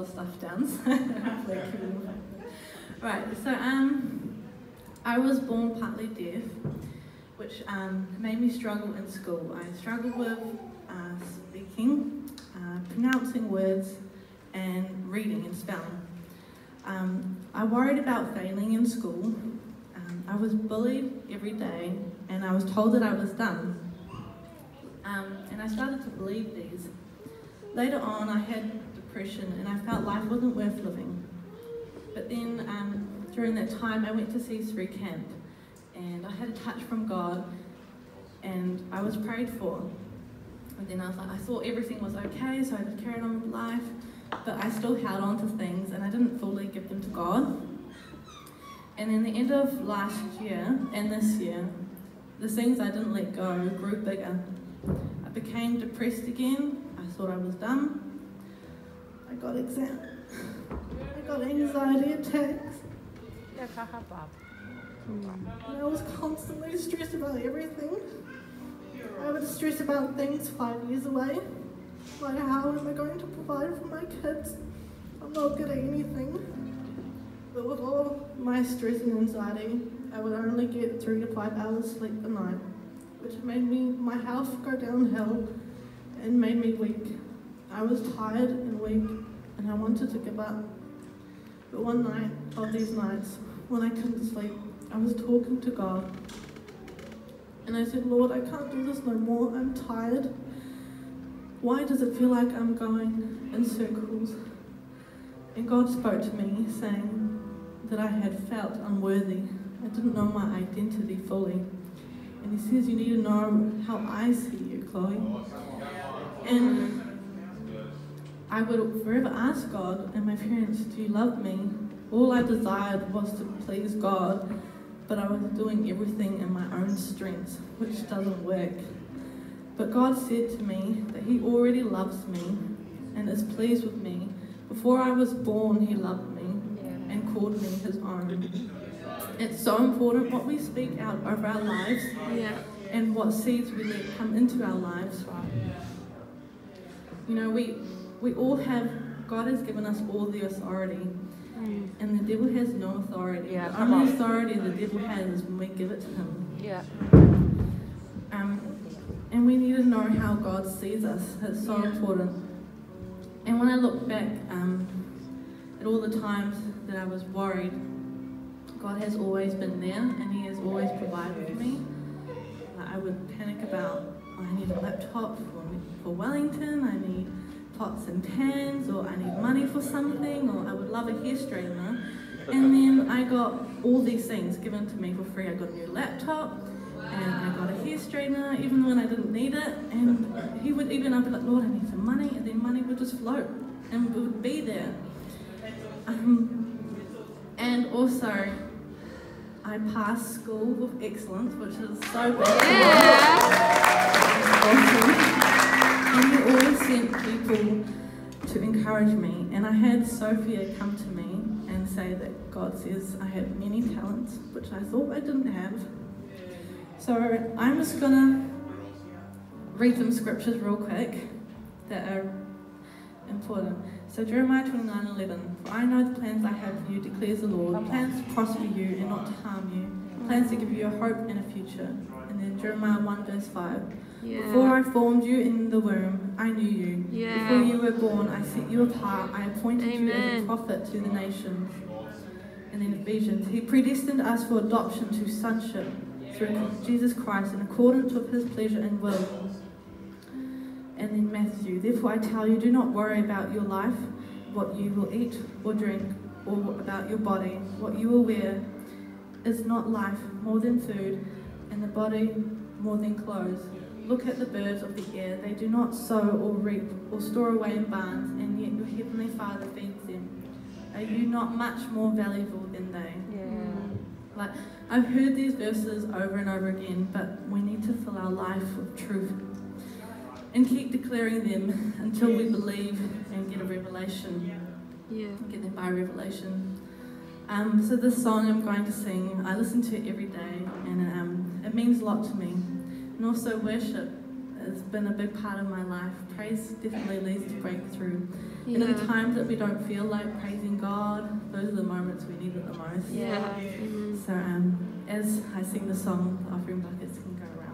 lot of stuff down, so hopefully I keep it in. Right, so I was born partly deaf, which made me struggle in school. I struggled with speaking, pronouncing words, and reading and spelling. I worried about failing in school. I was bullied every day, and I was told that I was dumb. And I started to believe these. Later on, I had depression, and I felt life wasn't worth living. But then, during that time, I went to C3 camp, and I had a touch from God, and I was prayed for. And then I thought everything was okay, so I just carried on with life, but I still held on to things, and I didn't fully give them to God. And in the end of last year and this year, the things I didn't let go grew bigger. I became depressed again. I thought I was dumb. I got anxiety attacks. And I was constantly stressed about everything. I would stress about things 5 years away. Like, how am I going to provide for my kids? I'm not good at anything. But with all my stress and anxiety, I would only get 3 to 5 hours sleep a night, which made my health go downhill and made me weak. I was tired and weak, and I wanted to give up. But one night of these nights, when I couldn't sleep, I was talking to God. And I said, Lord, I can't do this no more. I'm tired. Why does it feel like I'm going in circles? And God spoke to me, saying that I had felt unworthy. I didn't know my identity fully. And he says, you need to know how I see you, Chloe. And I would forever ask God and my parents, do you love me? All I desired was to please God, but I was doing everything in my own strength, which doesn't work. But God said to me that he already loves me and is pleased with me. Before I was born, he loved me and called me his own. It's so important what we speak out over our lives and what seeds we let come into our lives. You know, we all have, God has given us all the authority, and the devil has no authority. The only authority the devil has is when we give it to him. And we need to know how God sees us. It's so important. And when I look back at all the times that I was worried, God has always been there, and he has always provided for me. I would panic about, I need a laptop for Wellington, I need pots and pans, or I need money for something, or I would love a hair straightener. And then I got all these things given to me for free. I got a new laptop, and I got a hair straightener, even when I didn't need it. And he would even, I'd be like, Lord, I need some money, and then money would just float, and it would be there. And also, I passed school with excellence, which is so big. Awesome. And he always sent people to encourage me. And I had Sophia come to me and say that God says I have many talents, which I thought I didn't have. So I'm just going to read some scriptures real quick that are important. So Jeremiah 29:11, for I know the plans I have for you, declares the Lord, plans to prosper you and not to harm you, plans to give you a hope and a future. And then Jeremiah 1:5, before I formed you in the womb, I knew you. Before you were born, I set you apart, I appointed you as a prophet to the nations. And then Ephesians, he predestined us for adoption to sonship through Jesus Christ in accordance with his pleasure and will. And then Matthew, therefore I tell you, do not worry about your life, what you will eat or drink, or about your body, what you will wear. Is not life more than food, and the body more than clothes? Look at the birds of the air. They do not sow or reap or store away in barns, and yet your heavenly Father feeds them. Are you not much more valuable than they? Like, I've heard these verses over and over again, but we need to fill our life with truth and keep declaring them until we believe and get a revelation. Get them by revelation. So this song I'm going to sing, I listen to it every day, and it means a lot to me. And also worship has been a big part of my life. Praise definitely leads to breakthrough. Yeah. And in the times that we don't feel like praising God, those are the moments we need it the most. Yeah. So as I sing the song, the offering buckets can go around.